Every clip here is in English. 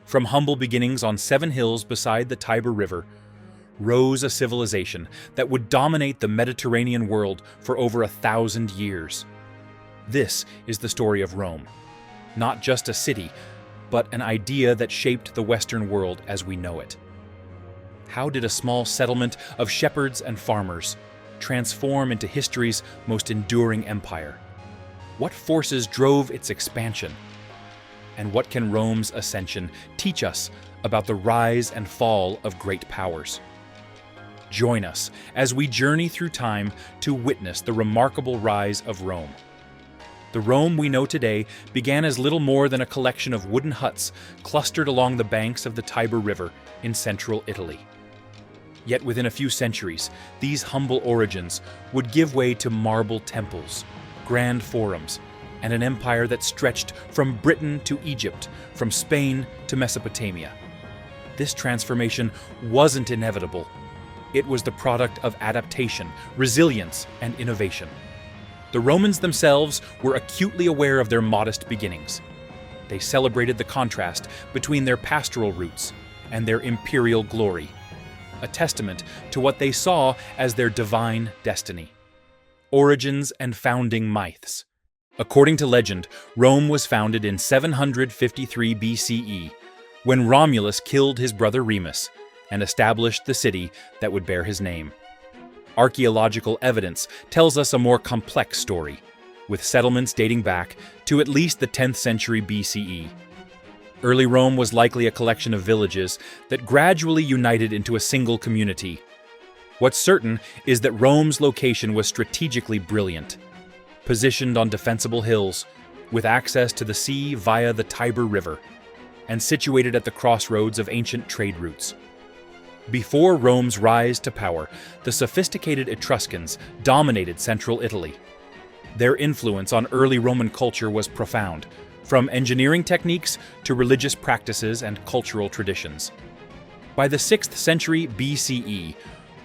From humble beginnings on 7 hills beside the Tiber River, rose a civilization that would dominate the Mediterranean world for over 1,000 years. This is the story of Rome. Not just a city, but an idea that shaped the Western world as we know it. How did a small settlement of shepherds and farmers transform into history's most enduring empire? What forces drove its expansion? And what can Rome's ascension teach us about the rise and fall of great powers? Join us as we journey through time to witness the remarkable rise of Rome. The Rome we know today began as little more than a collection of wooden huts clustered along the banks of the Tiber River in central Italy. Yet within a few centuries, these humble origins would give way to marble temples, grand forums, and an empire that stretched from Britain to Egypt, from Spain to Mesopotamia. This transformation wasn't inevitable. It was the product of adaptation, resilience, and innovation. The Romans themselves were acutely aware of their modest beginnings. They celebrated the contrast between their pastoral roots and their imperial glory, a testament to what they saw as their divine destiny. Origins and founding myths. According to legend, Rome was founded in 753 BCE, when Romulus killed his brother Remus and established the city that would bear his name. Archaeological evidence tells us a more complex story, with settlements dating back to at least the 10th century BCE. Early Rome was likely a collection of villages that gradually united into a single community. What's certain is that Rome's location was strategically brilliant. Positioned on defensible hills, with access to the sea via the Tiber River, and situated at the crossroads of ancient trade routes. Before Rome's rise to power, the sophisticated Etruscans dominated central Italy. Their influence on early Roman culture was profound, from engineering techniques to religious practices and cultural traditions. By the 6th century BCE,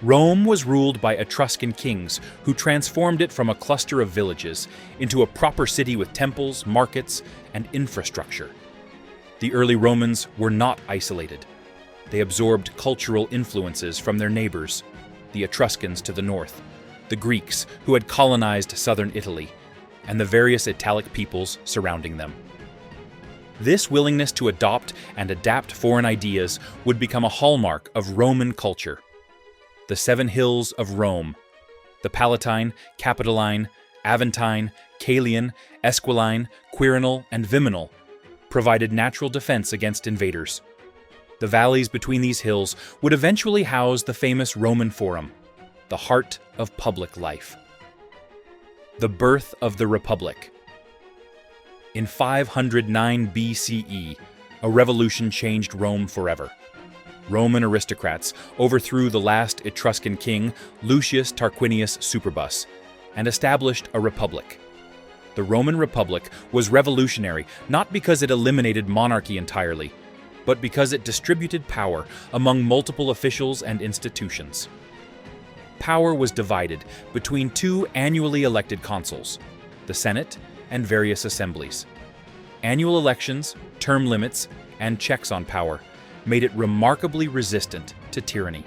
Rome was ruled by Etruscan kings who transformed it from a cluster of villages into a proper city with temples, markets, and infrastructure. The early Romans were not isolated. They absorbed cultural influences from their neighbors, the Etruscans to the north, the Greeks who had colonized southern Italy, and the various Italic peoples surrounding them. This willingness to adopt and adapt foreign ideas would become a hallmark of Roman culture. The 7 hills of Rome, the Palatine, Capitoline, Aventine, Caelian, Esquiline, Quirinal, and Viminal, provided natural defense against invaders. The valleys between these hills would eventually house the famous Roman Forum, the heart of public life. The birth of the Republic. In 509 BCE, a revolution changed Rome forever. Roman aristocrats overthrew the last Etruscan king, Lucius Tarquinius Superbus, and established a republic. The Roman Republic was revolutionary not because it eliminated monarchy entirely, but because it distributed power among multiple officials and institutions. Power was divided between 2 annually elected consuls, the Senate and various assemblies. Annual elections, term limits, and checks on power made it remarkably resistant to tyranny.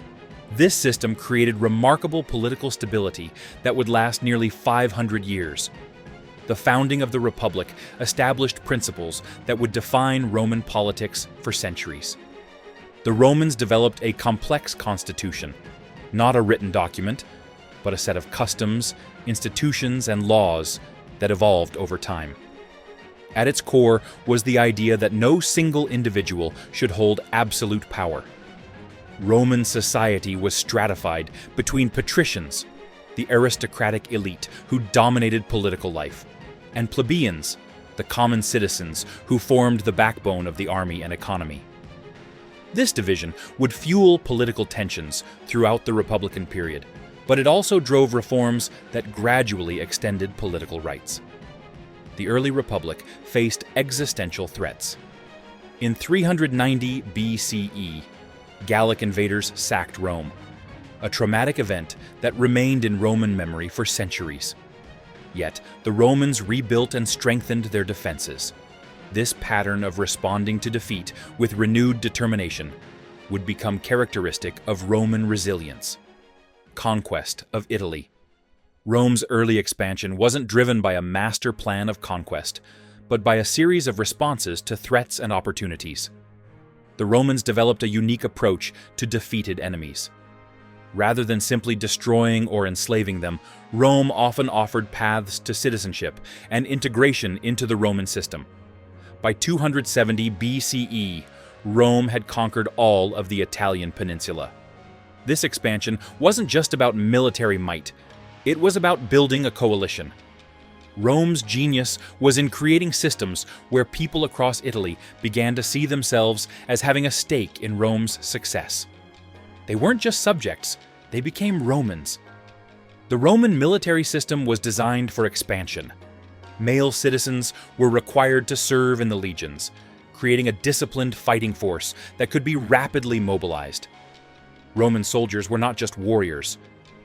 This system created remarkable political stability that would last nearly 500 years. The founding of the Republic established principles that would define Roman politics for centuries. The Romans developed a complex constitution, not a written document, but a set of customs, institutions, and laws that evolved over time. At its core was the idea that no single individual should hold absolute power. Roman society was stratified between patricians, the aristocratic elite who dominated political life, and plebeians, the common citizens who formed the backbone of the army and economy. This division would fuel political tensions throughout the Republican period, but it also drove reforms that gradually extended political rights. The early Republic faced existential threats. In 390 BCE, Gallic invaders sacked Rome, a traumatic event that remained in Roman memory for centuries. Yet, the Romans rebuilt and strengthened their defenses. This pattern of responding to defeat with renewed determination would become characteristic of Roman resilience. Conquest of Italy. Rome's early expansion wasn't driven by a master plan of conquest, but by a series of responses to threats and opportunities. The Romans developed a unique approach to defeated enemies. Rather than simply destroying or enslaving them, Rome often offered paths to citizenship and integration into the Roman system. By 270 BCE, Rome had conquered all of the Italian peninsula. This expansion wasn't just about military might, it was about building a coalition. Rome's genius was in creating systems where people across Italy began to see themselves as having a stake in Rome's success. They weren't just subjects, they became Romans. The Roman military system was designed for expansion. Male citizens were required to serve in the legions, creating a disciplined fighting force that could be rapidly mobilized. Roman soldiers were not just warriors.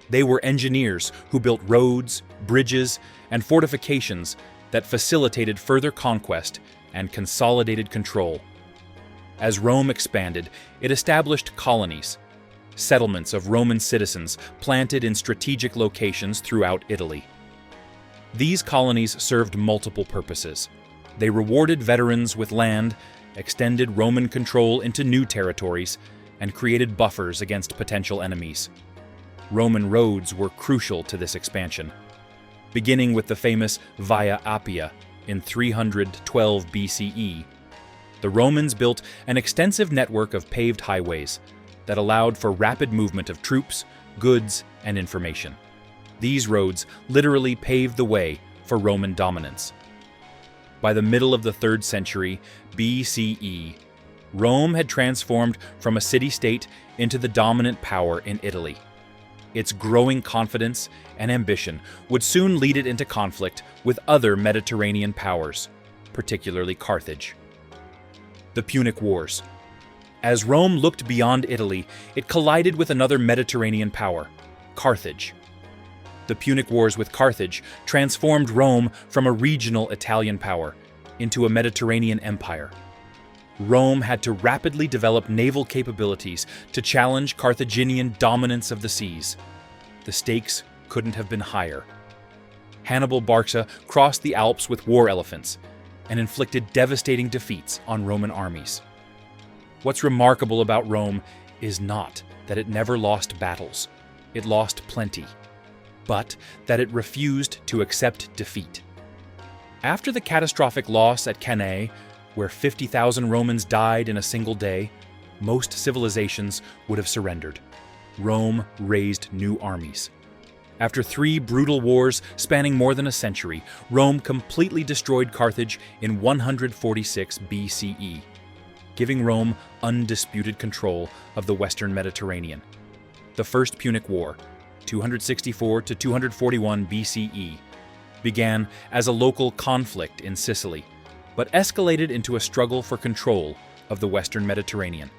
They were engineers who built roads, bridges, and fortifications that facilitated further conquest and consolidated control. As Rome expanded, it established colonies, settlements of Roman citizens planted in strategic locations throughout Italy. These colonies served multiple purposes. They rewarded veterans with land, extended Roman control into new territories, and created buffers against potential enemies. Roman roads were crucial to this expansion, beginning with the famous Via Appia in 312 BCE. The Romans built an extensive network of paved highways that allowed for rapid movement of troops, goods, and information. These roads literally paved the way for Roman dominance. By the middle of the 3rd century BCE, Rome had transformed from a city-state into the dominant power in Italy. Its growing confidence and ambition would soon lead it into conflict with other Mediterranean powers, particularly Carthage. The Punic Wars. As Rome looked beyond Italy, it collided with another Mediterranean power, Carthage. The Punic Wars with Carthage transformed Rome from a regional Italian power into a Mediterranean empire. Rome had to rapidly develop naval capabilities to challenge Carthaginian dominance of the seas. The stakes couldn't have been higher. Hannibal Barca crossed the Alps with war elephants and inflicted devastating defeats on Roman armies. What's remarkable about Rome is not that it never lost battles. It lost plenty, but that it refused to accept defeat. After the catastrophic loss at Cannae, where 50,000 Romans died in a single day, most civilizations would have surrendered. Rome raised new armies. After 3 brutal wars spanning more than a century, Rome completely destroyed Carthage in 146 BCE, giving Rome undisputed control of the Western Mediterranean. The First Punic War, 264 to 241 BCE, began as a local conflict in Sicily, but escalated into a struggle for control of the Western Mediterranean.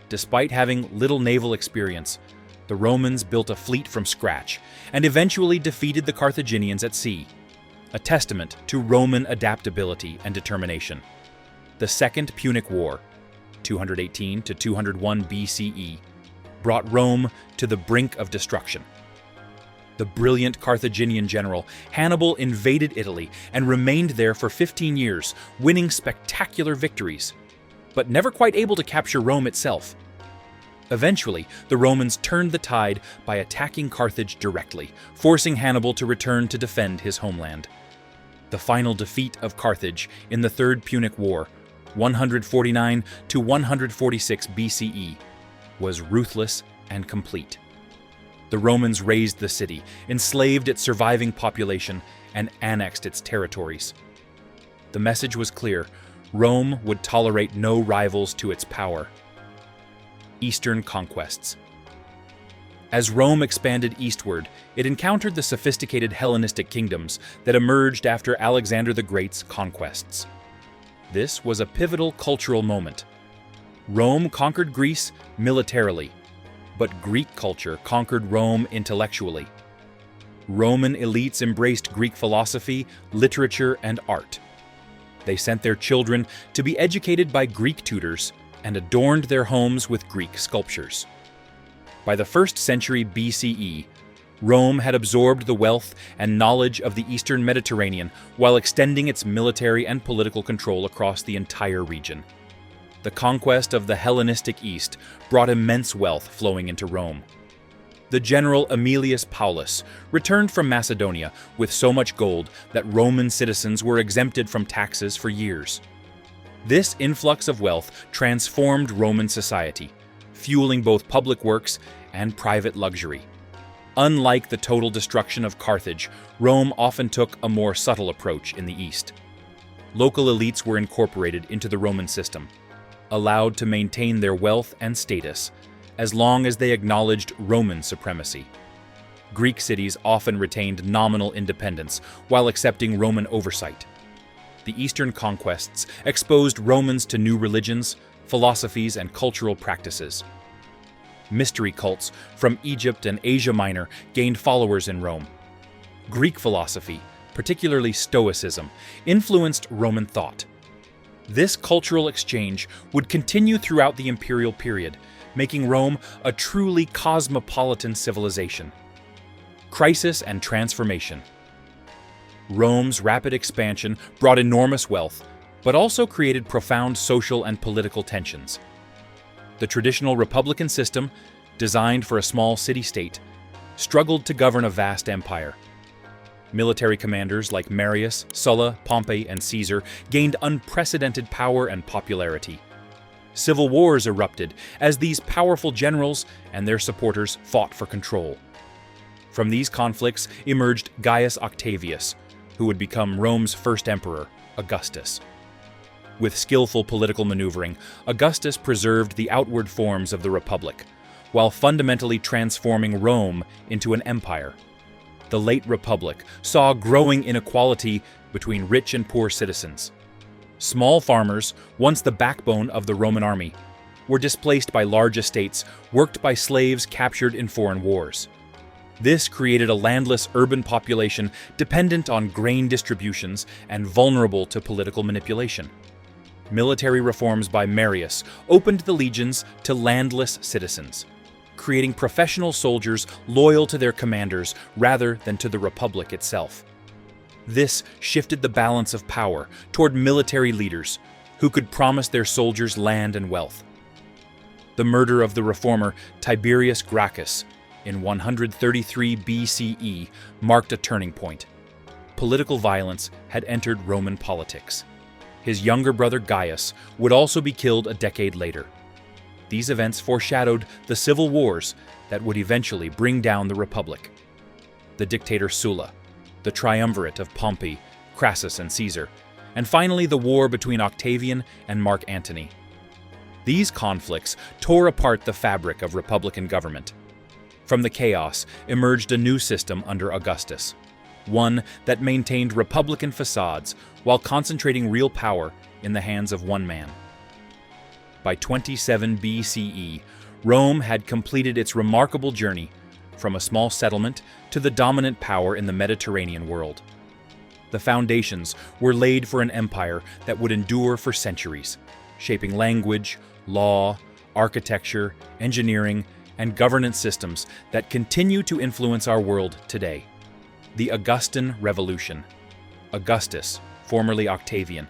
Despite having little naval experience, the Romans built a fleet from scratch and eventually defeated the Carthaginians at sea, a testament to Roman adaptability and determination. The Second Punic War, 218 to 201 BCE, brought Rome to the brink of destruction. The brilliant Carthaginian general Hannibal invaded Italy and remained there for 15 years, winning spectacular victories, but never quite able to capture Rome itself. Eventually, the Romans turned the tide by attacking Carthage directly, forcing Hannibal to return to defend his homeland. The final defeat of Carthage in the Third Punic War, 149 to 146 BCE, was ruthless and complete. The Romans razed the city, enslaved its surviving population, and annexed its territories. The message was clear: Rome would tolerate no rivals to its power. Eastern conquests. As Rome expanded eastward, it encountered the sophisticated Hellenistic kingdoms that emerged after Alexander the Great's conquests. This was a pivotal cultural moment. Rome conquered Greece militarily, but Greek culture conquered Rome intellectually. Roman elites embraced Greek philosophy, literature, and art. They sent their children to be educated by Greek tutors and adorned their homes with Greek sculptures. By the 1st century BCE, Rome had absorbed the wealth and knowledge of the Eastern Mediterranean while extending its military and political control across the entire region. The conquest of the Hellenistic East brought immense wealth flowing into Rome. The general Aemilius Paulus returned from Macedonia with so much gold that Roman citizens were exempted from taxes for years. This influx of wealth transformed Roman society, fueling both public works and private luxury. Unlike the total destruction of Carthage, Rome often took a more subtle approach in the East. Local elites were incorporated into the Roman system, allowed to maintain their wealth and status, as long as they acknowledged Roman supremacy. Greek cities often retained nominal independence while accepting Roman oversight. The Eastern conquests exposed Romans to new religions, philosophies, and cultural practices. Mystery cults from Egypt and Asia Minor gained followers in Rome. Greek philosophy, particularly Stoicism, influenced Roman thought. This cultural exchange would continue throughout the imperial period, making Rome a truly cosmopolitan civilization. Crisis and transformation. Rome's rapid expansion brought enormous wealth, but also created profound social and political tensions. The traditional republican system, designed for a small city-state, struggled to govern a vast empire. Military commanders like Marius, Sulla, Pompey, and Caesar gained unprecedented power and popularity. Civil wars erupted as these powerful generals and their supporters fought for control. From these conflicts emerged Gaius Octavius, who would become Rome's first emperor, Augustus. With skillful political maneuvering, Augustus preserved the outward forms of the Republic, while fundamentally transforming Rome into an empire. The late Republic saw growing inequality between rich and poor citizens. Small farmers, once the backbone of the Roman army, were displaced by large estates worked by slaves captured in foreign wars. This created a landless urban population dependent on grain distributions and vulnerable to political manipulation. Military reforms by Marius opened the legions to landless citizens, creating professional soldiers loyal to their commanders rather than to the Republic itself. This shifted the balance of power toward military leaders who could promise their soldiers land and wealth. The murder of the reformer Tiberius Gracchus in 133 BCE marked a turning point. Political violence had entered Roman politics. His younger brother Gaius would also be killed a decade later. These events foreshadowed the civil wars that would eventually bring down the Republic. The dictator Sulla, the triumvirate of Pompey, Crassus, and Caesar, and finally the war between Octavian and Mark Antony. These conflicts tore apart the fabric of republican government. From the chaos emerged a new system under Augustus, one that maintained republican facades while concentrating real power in the hands of one man. By 27 BCE, Rome had completed its remarkable journey from a small settlement to the dominant power in the Mediterranean world. The foundations were laid for an empire that would endure for centuries, shaping language, law, architecture, engineering, and governance systems that continue to influence our world today. The Augustan Revolution. Augustus, formerly Octavian,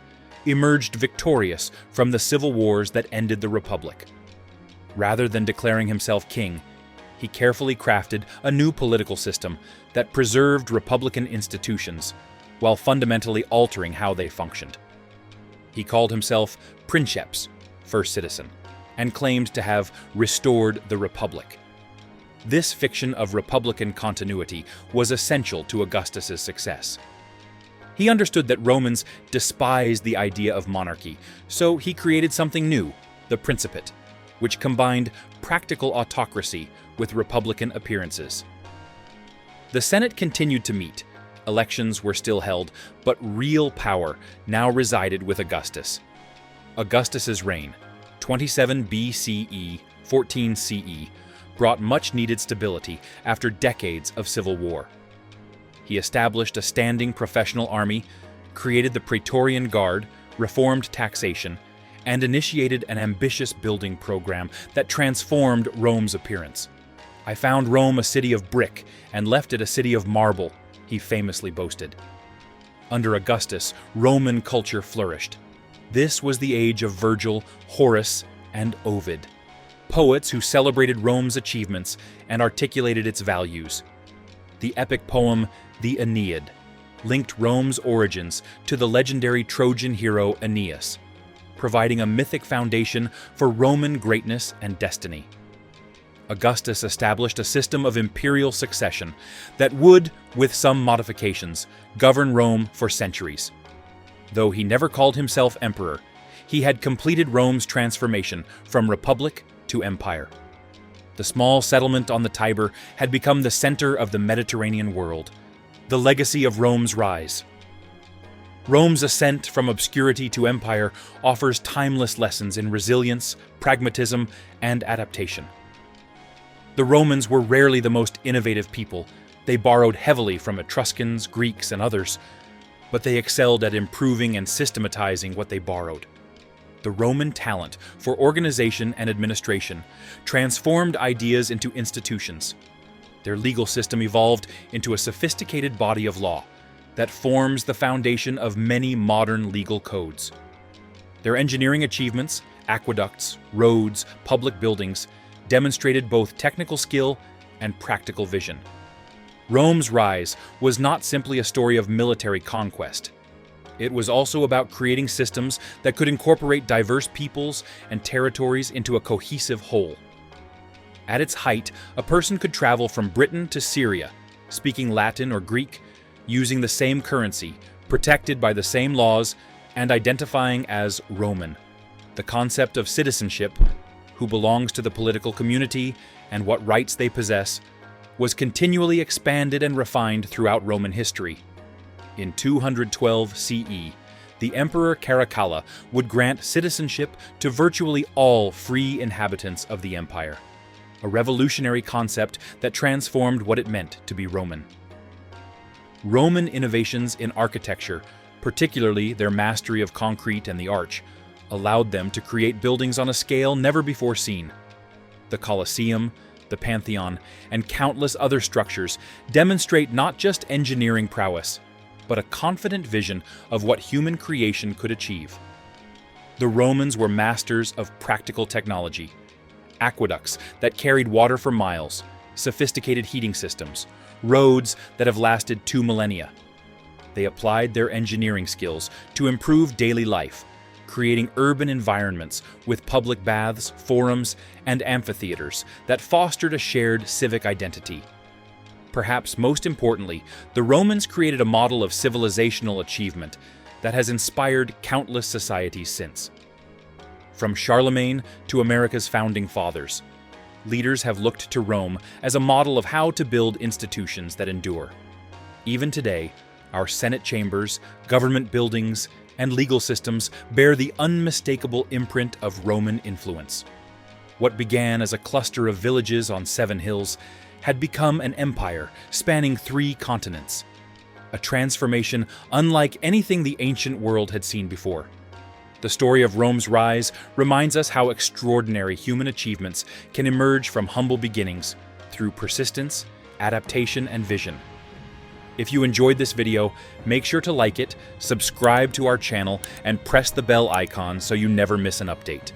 emerged victorious from the civil wars that ended the Republic. Rather than declaring himself king, he carefully crafted a new political system that preserved republican institutions while fundamentally altering how they functioned. He called himself Princeps, first citizen, and claimed to have restored the Republic. This fiction of republican continuity was essential to Augustus's success. He understood that Romans despised the idea of monarchy, so he created something new, the Principate, which combined practical autocracy with republican appearances. The Senate continued to meet. Elections were still held, but real power now resided with Augustus. Augustus's reign, 27 BCE, 14 CE, brought much-needed stability after decades of civil war. He established a standing professional army, created the Praetorian Guard, reformed taxation, and initiated an ambitious building program that transformed Rome's appearance. "I found Rome a city of brick and left it a city of marble," he famously boasted. Under Augustus, Roman culture flourished. This was the age of Virgil, Horace, and Ovid, poets who celebrated Rome's achievements and articulated its values. The epic poem, the Aeneid, linked Rome's origins to the legendary Trojan hero Aeneas, providing a mythic foundation for Roman greatness and destiny. Augustus established a system of imperial succession that would, with some modifications, govern Rome for centuries. Though he never called himself emperor, he had completed Rome's transformation from republic to empire. The small settlement on the Tiber had become the center of the Mediterranean world, the legacy of Rome's rise. Rome's ascent from obscurity to empire offers timeless lessons in resilience, pragmatism, and adaptation. The Romans were rarely the most innovative people. They borrowed heavily from Etruscans, Greeks, and others, but they excelled at improving and systematizing what they borrowed. The Roman talent for organization and administration transformed ideas into institutions. Their legal system evolved into a sophisticated body of law that forms the foundation of many modern legal codes. Their engineering achievements, aqueducts, roads, public buildings, demonstrated both technical skill and practical vision. Rome's rise was not simply a story of military conquest. It was also about creating systems that could incorporate diverse peoples and territories into a cohesive whole. At its height, a person could travel from Britain to Syria, speaking Latin or Greek, using the same currency, protected by the same laws, and identifying as Roman. The concept of citizenship, who belongs to the political community and what rights they possess, was continually expanded and refined throughout Roman history. In 212 CE, the Emperor Caracalla would grant citizenship to virtually all free inhabitants of the empire, a revolutionary concept that transformed what it meant to be Roman. Roman innovations in architecture, particularly their mastery of concrete and the arch, allowed them to create buildings on a scale never before seen. The Colosseum, the Pantheon, and countless other structures demonstrate not just engineering prowess, but a confident vision of what human creation could achieve. The Romans were masters of practical technology, aqueducts that carried water for miles, sophisticated heating systems, roads that have lasted 2 millennia. They applied their engineering skills to improve daily life, creating urban environments with public baths, forums, and amphitheaters that fostered a shared civic identity. Perhaps most importantly, the Romans created a model of civilizational achievement that has inspired countless societies since. From Charlemagne to America's founding fathers, leaders have looked to Rome as a model of how to build institutions that endure. Even today, our Senate chambers, government buildings, and legal systems bear the unmistakable imprint of Roman influence. What began as a cluster of villages on 7 hills had become an empire spanning 3 continents, a transformation unlike anything the ancient world had seen before. The story of Rome's rise reminds us how extraordinary human achievements can emerge from humble beginnings through persistence, adaptation, and vision. If you enjoyed this video, make sure to like it, subscribe to our channel, and press the bell icon so you never miss an update.